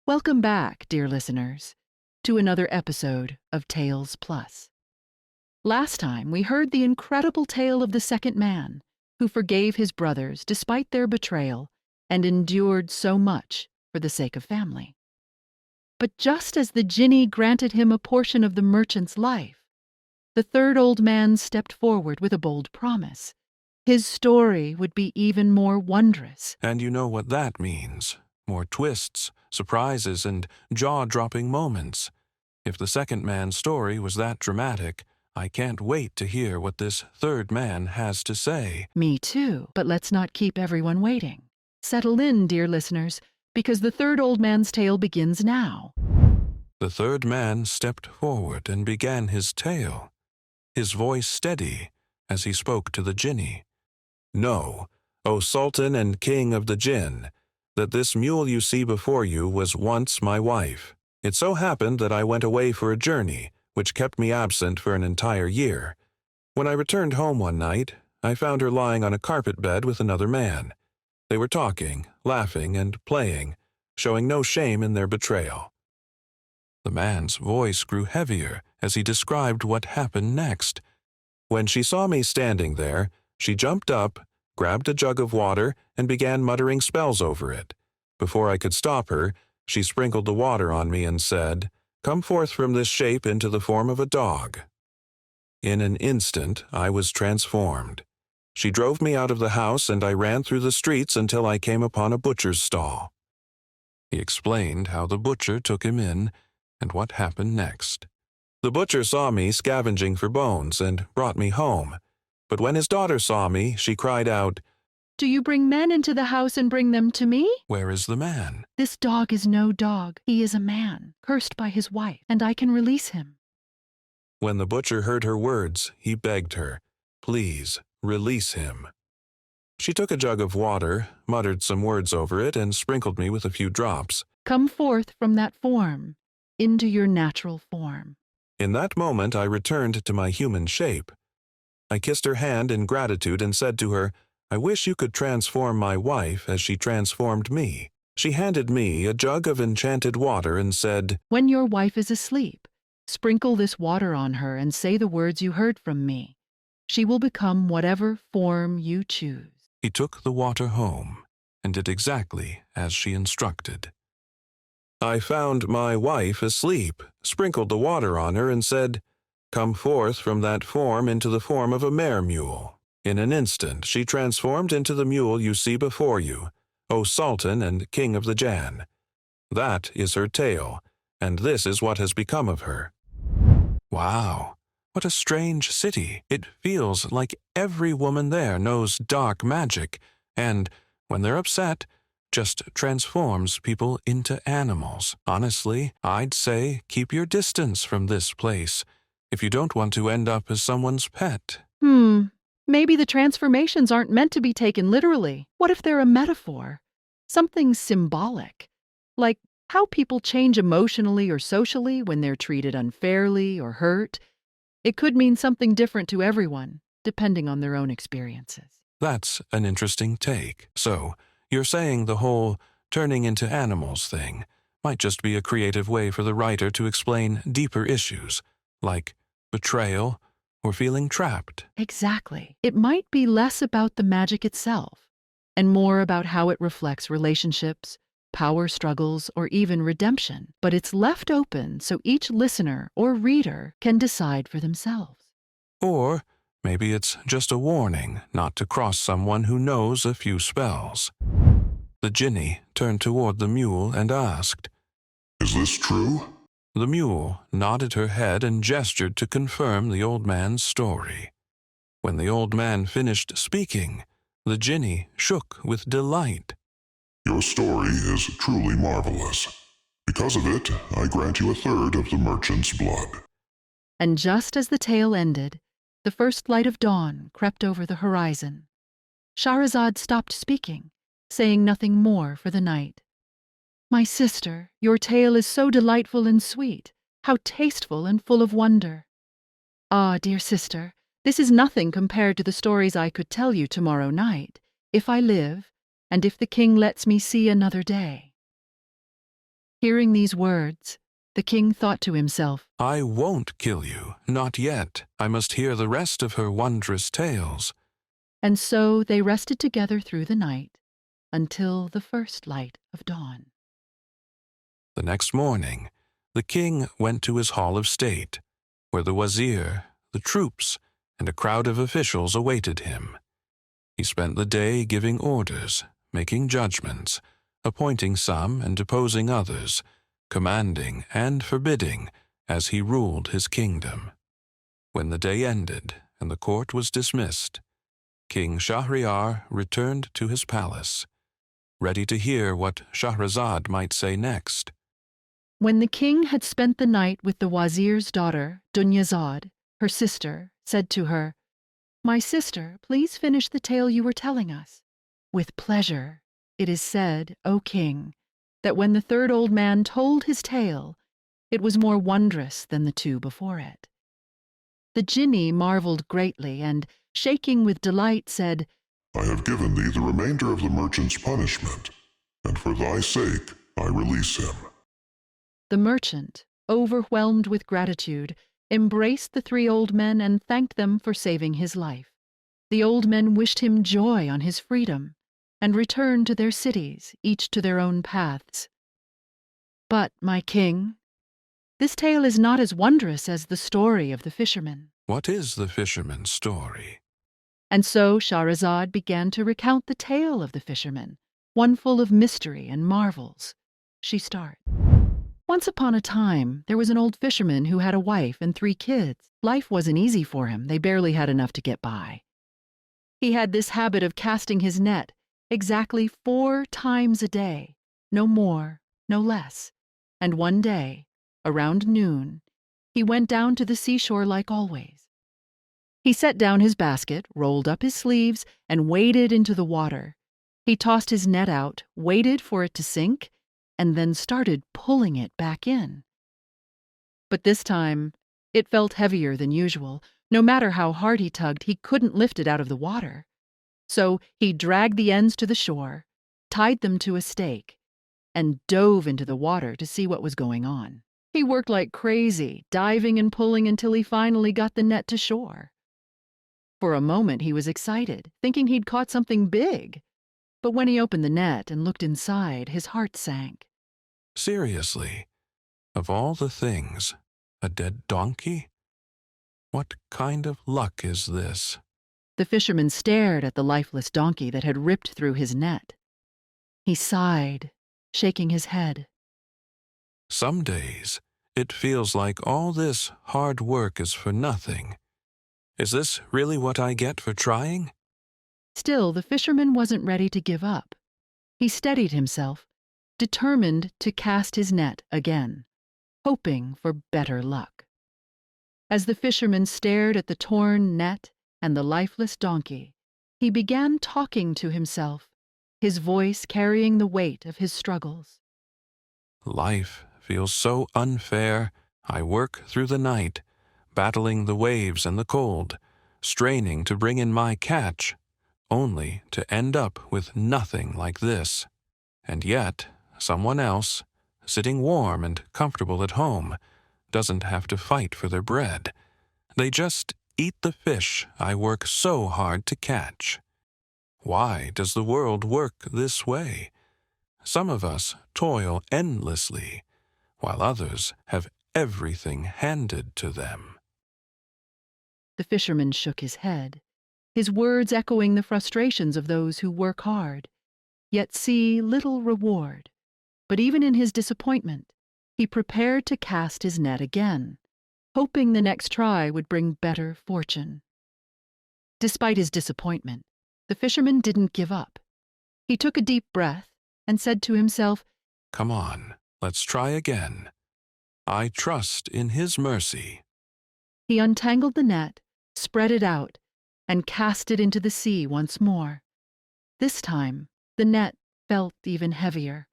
Welcome back, dear listeners, to another episode of Tales Plus. Last time, we heard the incredible tale of the second man who forgave his brothers despite their betrayal and endured so much for the sake of family. But just as the Jinni granted him a portion of the merchant's life, the third old man stepped forward with a bold promise. His story would be even more wondrous. And you know what that means. More twists, surprises, and jaw-dropping moments. If the second man's story was that dramatic, I can't wait to hear what this third man has to say. Me too, but let's not keep everyone waiting. Settle in, dear listeners, because the third old man's tale begins now. The third man stepped forward and began his tale, his voice steady as he spoke to the Jinni. "Know, O Sultan and King of the Jinn, that this mule you see before you was once my wife. It so happened that I went away for a journey, which kept me absent for an entire year. When I returned home one night, I found her lying on a carpet bed with another man. They were talking, laughing, and playing, showing no shame in their betrayal." The man's voice grew heavier as he described what happened next. "When she saw me standing there, she jumped up, grabbed a jug of water, and began muttering spells over it. Before I could stop her, she sprinkled the water on me and said, 'Come forth from this shape into the form of a dog.' In an instant, I was transformed. She drove me out of the house, and I ran through the streets until I came upon a butcher's stall." He explained how the butcher took him in and what happened next. "The butcher saw me scavenging for bones and brought me home. But when his daughter saw me, she cried out, 'Do you bring men into the house and bring them to me?' "Where is the man?" This dog is no dog. He is a man, cursed by his wife, and I can release him." When the butcher heard her words, he begged her, "Please, release him." She took a jug of water, muttered some words over it, and sprinkled me with a few drops. "Come forth from that form, into your natural form." In that moment, I returned to my human shape. I kissed her hand in gratitude and said to her, "I wish you could transform my wife as she transformed me." She handed me a jug of enchanted water and said, "When your wife is asleep, sprinkle this water on her and say the words you heard from me. She will become whatever form you choose." He took the water home and did exactly as she instructed. I found my wife asleep, sprinkled the water on her, and said, "Come forth from that form into the form of a mare mule." In an instant, she transformed into the mule you see before you, O Sultan and King of the Jann. That is her tale, and this is what has become of her. Wow, what a strange city. It feels like every woman there knows dark magic, and, when they're upset, just transforms people into animals. Honestly, I'd say keep your distance from this place if you don't want to end up as someone's pet. Maybe the transformations aren't meant to be taken literally. What if they're a metaphor? Something symbolic, like how people change emotionally or socially when they're treated unfairly or hurt. It could mean something different to everyone, depending on their own experiences. That's an interesting take. So, you're saying the whole turning into animals thing might just be a creative way for the writer to explain deeper issues, like betrayal or feeling trapped. Exactly. It might be less about the magic itself, and more about how it reflects relationships, power struggles, or even redemption. But it's left open so each listener or reader can decide for themselves. Or maybe it's just a warning not to cross someone who knows a few spells. The Jinni turned toward the mule and asked, "Is this true?" The mule nodded her head and gestured to confirm the old man's story. When the old man finished speaking, the Jinni shook with delight. "Your story is truly marvelous. Because of it, I grant you a third of the merchant's blood." And just as the tale ended, the first light of dawn crept over the horizon. Shahrazad stopped speaking, saying nothing more for the night. "My sister, your tale is so delightful and sweet, how tasteful and full of wonder." "Ah, dear sister, this is nothing compared to the stories I could tell you tomorrow night, if I live, and if the king lets me see another day." Hearing these words, the king thought to himself, I won't kill you, not yet. I must hear the rest of her wondrous tales. and so they rested together through the night until the first light of dawn. The next morning, the king went to his hall of state, where the wazir, the troops, and a crowd of officials awaited him. He spent the day giving orders, making judgments, appointing some and deposing others, commanding and forbidding as he ruled his kingdom. When the day ended and the court was dismissed, King Shahryar returned to his palace, ready to hear what Shahrazad might say next. When the king had spent the night with the wazir's daughter, Dunyazad, her sister, said to her, "My sister, please finish the tale you were telling us." "With pleasure. It is said, O king, that when the third old man told his tale, it was more wondrous than the two before it." The Jinni marveled greatly and, shaking with delight, said, I have given thee the remainder of the merchant's punishment, and for thy sake I release him. The merchant, overwhelmed with gratitude, embraced the three old men and thanked them for saving his life. The old men wished him joy on his freedom and returned to their cities, each to their own paths. "But, my king, this tale is not as wondrous as the story of the fisherman." What is the fisherman's story? And so Shahrazad began to recount the tale of the fisherman, one full of mystery and marvels. She starts. Once upon a time, there was an old fisherman who had a wife and 3 kids. Life wasn't easy for him. They barely had enough to get by. He had this habit of casting his net exactly 4 times a day, no more, no less. And one day, around noon, he went down to the seashore like always. He set down his basket, rolled up his sleeves, and waded into the water. He tossed his net out, waited for it to sink, and then started pulling it back in. But this time, it felt heavier than usual. No matter how hard he tugged, he couldn't lift it out of the water. So he dragged the ends to the shore, tied them to a stake, and dove into the water to see what was going on. He worked like crazy, diving and pulling until he finally got the net to shore. For a moment he was excited, thinking he'd caught something big. But when he opened the net and looked inside, his heart sank. Seriously, of all the things, a dead donkey? What kind of luck is this? The fisherman stared at the lifeless donkey that had ripped through his net. He sighed, shaking his head. Some days, it feels like all this hard work is for nothing. Is this really what I get for trying? Still, the fisherman wasn't ready to give up. He steadied himself, determined to cast his net again, hoping for better luck. As the fisherman stared at the torn net and the lifeless donkey, he began talking to himself, his voice carrying the weight of his struggles. Life feels so unfair. I work through the night, battling the waves and the cold, straining to bring in my catch, only to end up with nothing like this. And yet, someone else, sitting warm and comfortable at home, doesn't have to fight for their bread. They just eat the fish I work so hard to catch. Why does the world work this way? Some of us toil endlessly, while others have everything handed to them. The fisherman shook his head, his words echoing the frustrations of those who work hard, yet see little reward. But even in his disappointment, he prepared to cast his net again, hoping the next try would bring better fortune. Despite his disappointment, the fisherman didn't give up. He took a deep breath and said to himself, Come on, let's try again. I trust in His mercy. He untangled the net, spread it out, and cast it into the sea once more. This time, the net felt even heavier.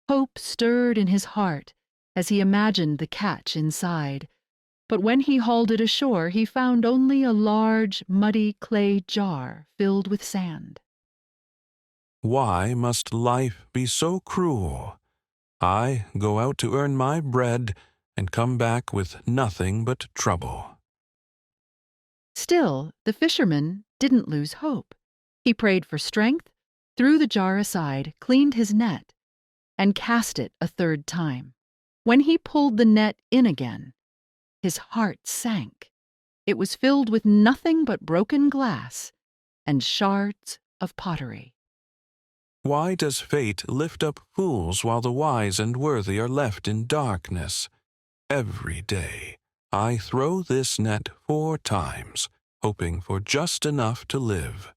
Hope stirred in his heart as he imagined the catch inside. But when he hauled it ashore, he found only a large, muddy clay jar filled with sand. Why must life be so cruel? I go out to earn my bread and come back with nothing but trouble." Still, the fisherman didn't lose hope. He prayed for strength, threw the jar aside, cleaned his net, and cast it a third time. When he pulled the net in again, his heart sank. It was filled with nothing but broken glass and shards of pottery. Why does fate lift up fools while the wise and worthy are left in darkness? Every day I throw this net 4 times, hoping for just enough to live.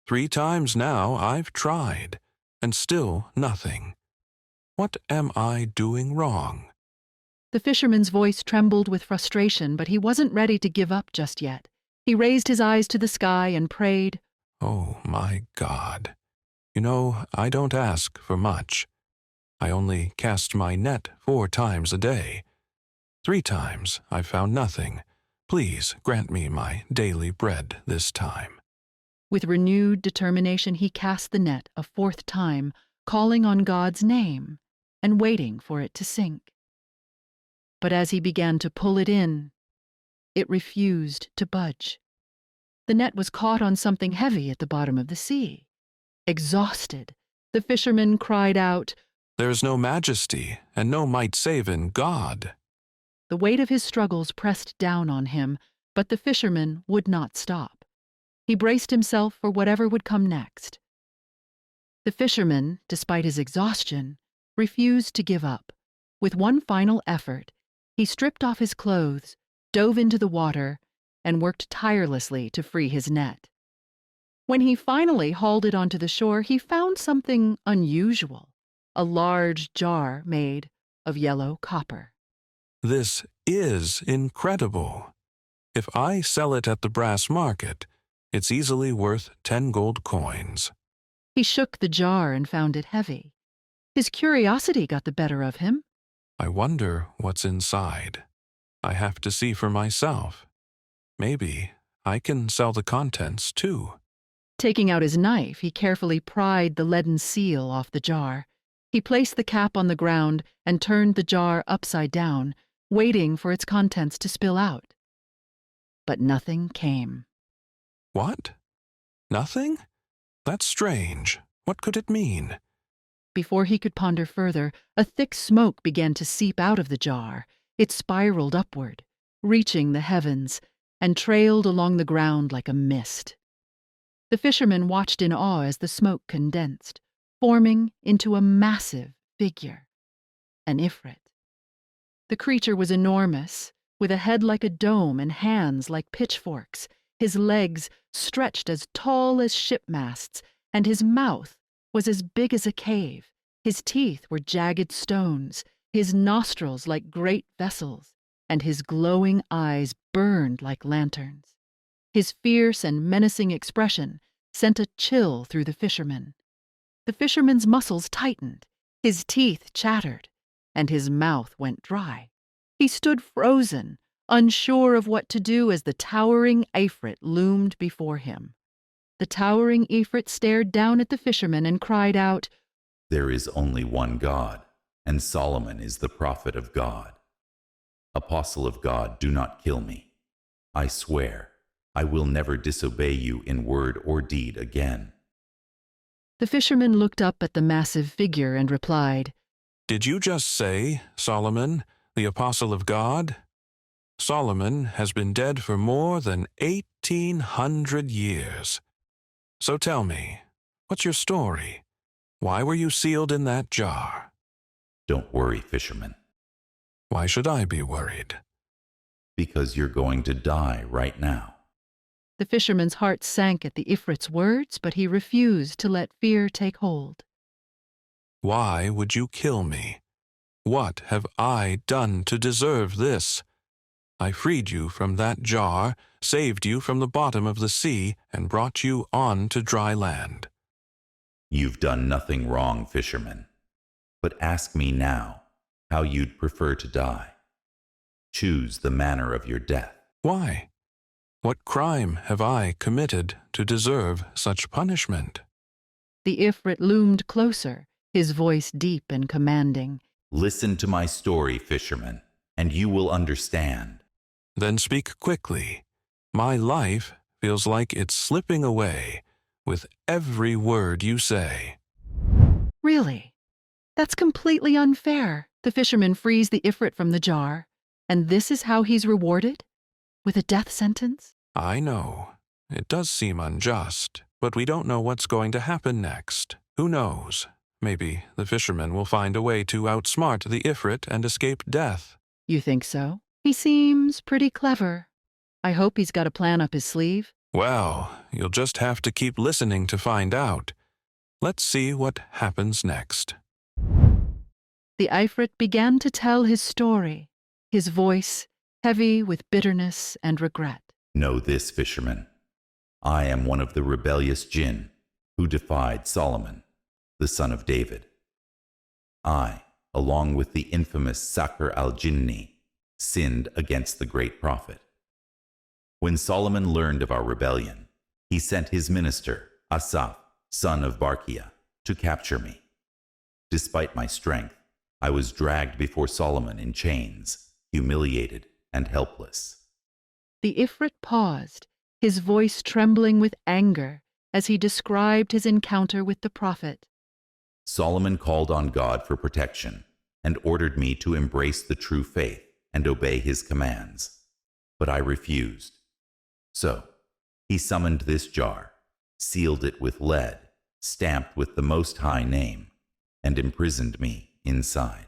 3 times now I've tried, and still nothing. What am I doing wrong? The fisherman's voice trembled with frustration, but he wasn't ready to give up just yet. He raised his eyes to the sky and prayed, "Oh, my God. You know, I don't ask for much. I only cast my net 4 times a day. 3 times I've found nothing. Please grant me my daily bread this time." With renewed determination, he cast the net a 4th time, calling on God's name and waiting for it to sink. But as he began to pull it in, it refused to budge. The net was caught on something heavy at the bottom of the sea. Exhausted, the fisherman cried out, "There is no majesty and no might save in God." The weight of his struggles pressed down on him, but the fisherman would not stop. He braced himself for whatever would come next. The fisherman, despite his exhaustion, refused to give up. With one final effort, he stripped off his clothes, dove into the water, and worked tirelessly to free his net. When he finally hauled it onto the shore, he found something unusual, a large jar made of yellow copper. This is incredible. If I sell it at the brass market, it's easily worth 10 gold coins. He shook the jar and found it heavy. His curiosity got the better of him. I wonder what's inside. I have to see for myself. Maybe I can sell the contents too. Taking out his knife, he carefully pried the leaden seal off the jar. He placed the cap on the ground and turned the jar upside down, waiting for its contents to spill out. But nothing came. What? Nothing? That's strange. What could it mean? Before he could ponder further, a thick smoke began to seep out of the jar. It spiraled upward, reaching the heavens, and trailed along the ground like a mist. The fisherman watched in awe as the smoke condensed, forming into a massive figure, an Ifrit. The creature was enormous, with a head like a dome and hands like pitchforks, his legs stretched as tall as shipmasts, and his mouth was as big as a cave. His teeth were jagged stones, his nostrils like great vessels, and his glowing eyes burned like lanterns. His fierce and menacing expression sent a chill through the fisherman. The fisherman's muscles tightened, his teeth chattered, and his mouth went dry. He stood frozen, unsure of what to do as the towering Ifrit loomed before him. The towering Ifrit stared down at the fisherman and cried out, "There is only one God, and Solomon is the prophet of God. Apostle of God, do not kill me. I swear, I will never disobey you in word or deed again." The fisherman looked up at the massive figure and replied, "Did you just say, Solomon, the apostle of God? Solomon has been dead for more than 1,800 years. So tell me, what's your story? Why were you sealed in that jar?" "Don't worry, fisherman, Why should I be worried? because you're going to die right now." The fisherman's heart sank at the Ifrit's words, but he refused to let fear take hold. Why would you kill me? What have I done to deserve this? I freed you from that jar, saved you from the bottom of the sea, and brought you on to dry land. "You've done nothing wrong, fisherman. But ask me now how you'd prefer to die. Choose the manner of your death." Why? What crime have I committed to deserve such punishment? The Ifrit loomed closer, his voice deep and commanding. Listen to my story, fisherman, and you will understand. Then speak quickly. My life feels like it's slipping away with every word you say. Really? That's completely unfair. The fisherman frees the Ifrit from the jar, and this is how he's rewarded? With a death sentence? I know. It does seem unjust, but we don't know what's going to happen next. Who knows? Maybe the fisherman will find a way to outsmart the Ifrit and escape death. You think so? He seems pretty clever. I hope he's got a plan up his sleeve. Well, you'll just have to keep listening to find out. Let's see what happens next. The Ifrit began to tell his story, his voice heavy with bitterness and regret. Know this, fisherman. I am one of the rebellious jinn who defied Solomon, the son of David. I, along with the infamous al-Jinni, sinned against the great prophet. When Solomon learned of our rebellion, he sent his minister, Asaph, son of Barkiah, to capture me. Despite my strength, I was dragged before Solomon in chains, humiliated and helpless. The Ifrit paused, his voice trembling with anger as he described his encounter with the prophet. Solomon called on God for protection and ordered me to embrace the true faith and obey his commands. But I refused. So he summoned this jar, sealed it with lead, stamped with the Most High name, and imprisoned me inside.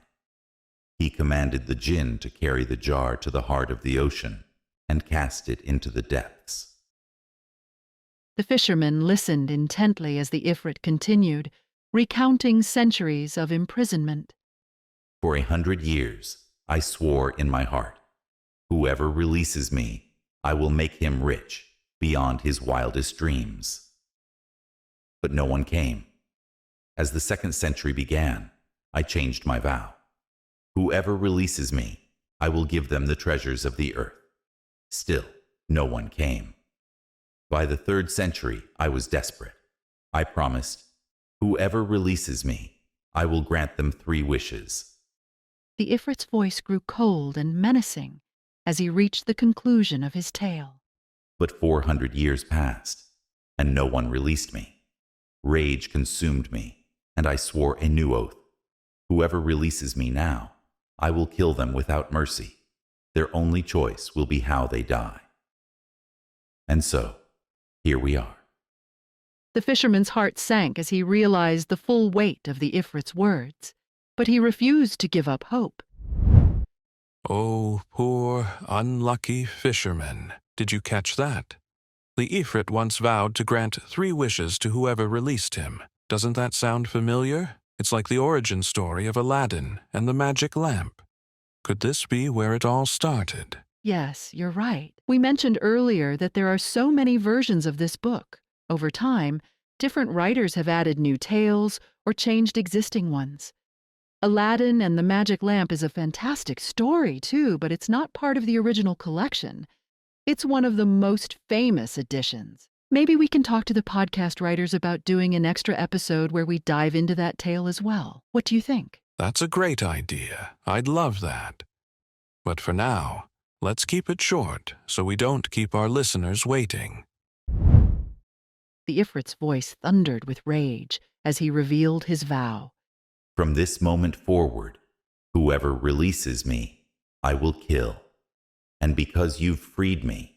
He commanded the jinn to carry the jar to the heart of the ocean and cast it into the depths. The fisherman listened intently as the Ifrit continued, recounting centuries of imprisonment. For 100 years, I swore in my heart, whoever releases me, I will make him rich beyond his wildest dreams. But no one came. As the 2nd century began, I changed my vow. Whoever releases me, I will give them the treasures of the earth. Still, no one came. By the 3rd century, I was desperate. I promised, whoever releases me, I will grant them 3 wishes. The Ifrit's voice grew cold and menacing as he reached the conclusion of his tale. But 400 years passed, and no one released me. Rage consumed me, and I swore a new oath. Whoever releases me now, I will kill them without mercy. Their only choice will be how they die. And so, here we are. The fisherman's heart sank as he realized the full weight of the Ifrit's words, but he refused to give up hope. Oh, poor, unlucky fisherman. Did you catch that? The Ifrit once vowed to grant 3 wishes to whoever released him. Doesn't that sound familiar? It's like the origin story of Aladdin and the magic lamp. Could this be where it all started? Yes, you're right. We mentioned earlier that there are so many versions of this book. Over time, different writers have added new tales or changed existing ones. Aladdin and the Magic Lamp is a fantastic story, too, but it's not part of the original collection. It's one of the most famous editions. Maybe we can talk to the podcast writers about doing an extra episode where we dive into that tale as well. What do you think? That's a great idea. I'd love that. But for now, let's keep it short so we don't keep our listeners waiting. The Ifrit's voice thundered with rage as he revealed his vow. From this moment forward, whoever releases me, I will kill. And because you've freed me,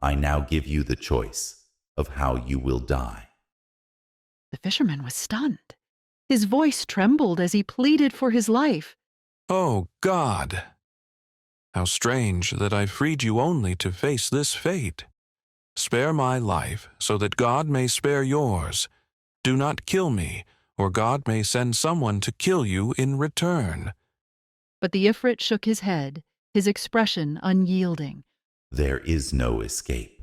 I now give you the choice of how you will die. The fisherman was stunned. His voice trembled as he pleaded for his life. Oh, God! How strange that I freed you only to face this fate. Spare my life so that God may spare yours. Do not kill me, or God may send someone to kill you in return. But the Ifrit shook his head, his expression unyielding. There is no escape.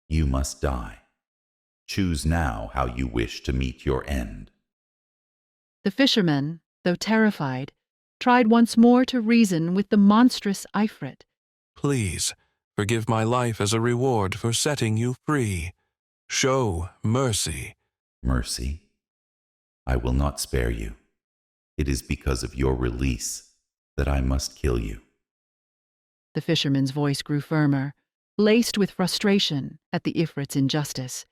You must die. Choose now how you wish to meet your end. The fisherman, though terrified, tried once more to reason with the monstrous Ifrit. Please, forgive my life as a reward for setting you free. Show mercy. Mercy? I will not spare you. It is because of your release that I must kill you. The fisherman's voice grew firmer, laced with frustration at the Ifrit's injustice.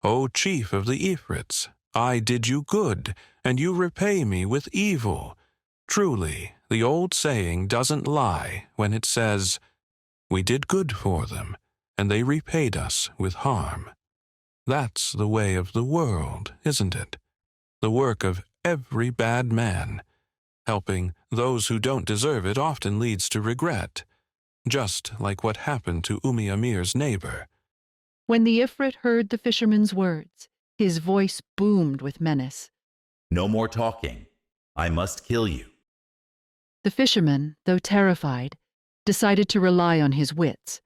O chief of the Ifrits, I did you good, and you repay me with evil. Truly, the old saying doesn't lie when it says, we did good for them, and they repaid us with harm. That's the way of the world, isn't it? The work of every bad man. Helping those who don't deserve it often leads to regret, just like what happened to Amir's neighbor. When the Ifrit heard the fisherman's words, his voice boomed with menace. No more talking. I must kill you. The fisherman, though terrified, decided to rely on his wits.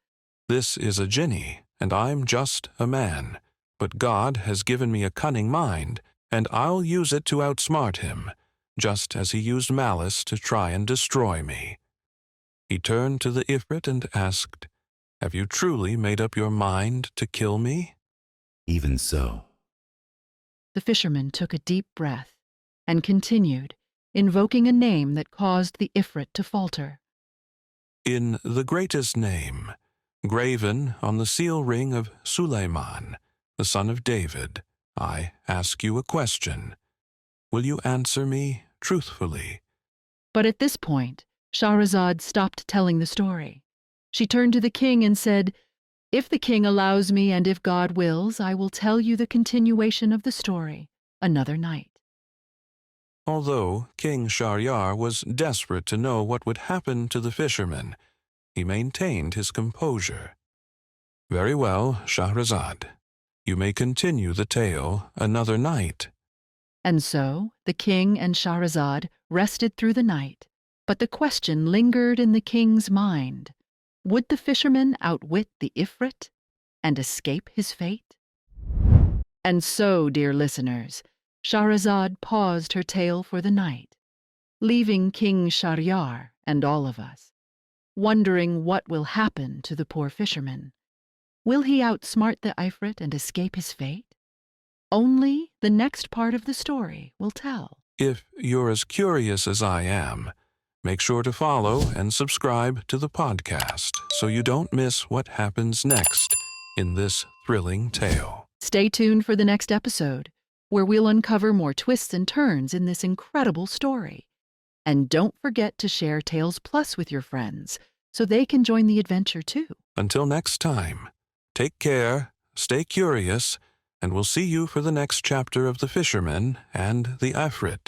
This is a Jinni, and I'm just a man. But God has given me a cunning mind, and I'll use it to outsmart him, just as he used malice to try and destroy me. He turned to the Ifrit and asked, have you truly made up your mind to kill me? Even so. The fisherman took a deep breath and continued, invoking a name that caused the Ifrit to falter. In the greatest name, graven on the seal ring of Suleiman, the son of David, I ask you a question. Will you answer me truthfully? But at this point, Shahrazad stopped telling the story. She turned to the king and said, if the king allows me and if God wills, I will tell you the continuation of the story another night. Although King Shahryar was desperate to know what would happen to the fisherman, he maintained his composure. Very well, Shahrazad. You may continue the tale another night. And so the king and Shahrazad rested through the night, but the question lingered in the king's mind. Would the fisherman outwit the Ifrit and escape his fate? And so, dear listeners, Shahrazad paused her tale for the night, leaving King Shahryar and all of us wondering what will happen to the poor fisherman. Will he outsmart the Ifrit and escape his fate? Only the next part of the story will tell. If you're as curious as I am, make sure to follow and subscribe to the podcast so you don't miss what happens next in this thrilling tale. Stay tuned for the next episode, where we'll uncover more twists and turns in this incredible story. And don't forget to share Tales Plus with your friends so they can join the adventure too. Until next time, take care, stay curious, and we'll see you for the next chapter of The Fisherman and the Ifrit.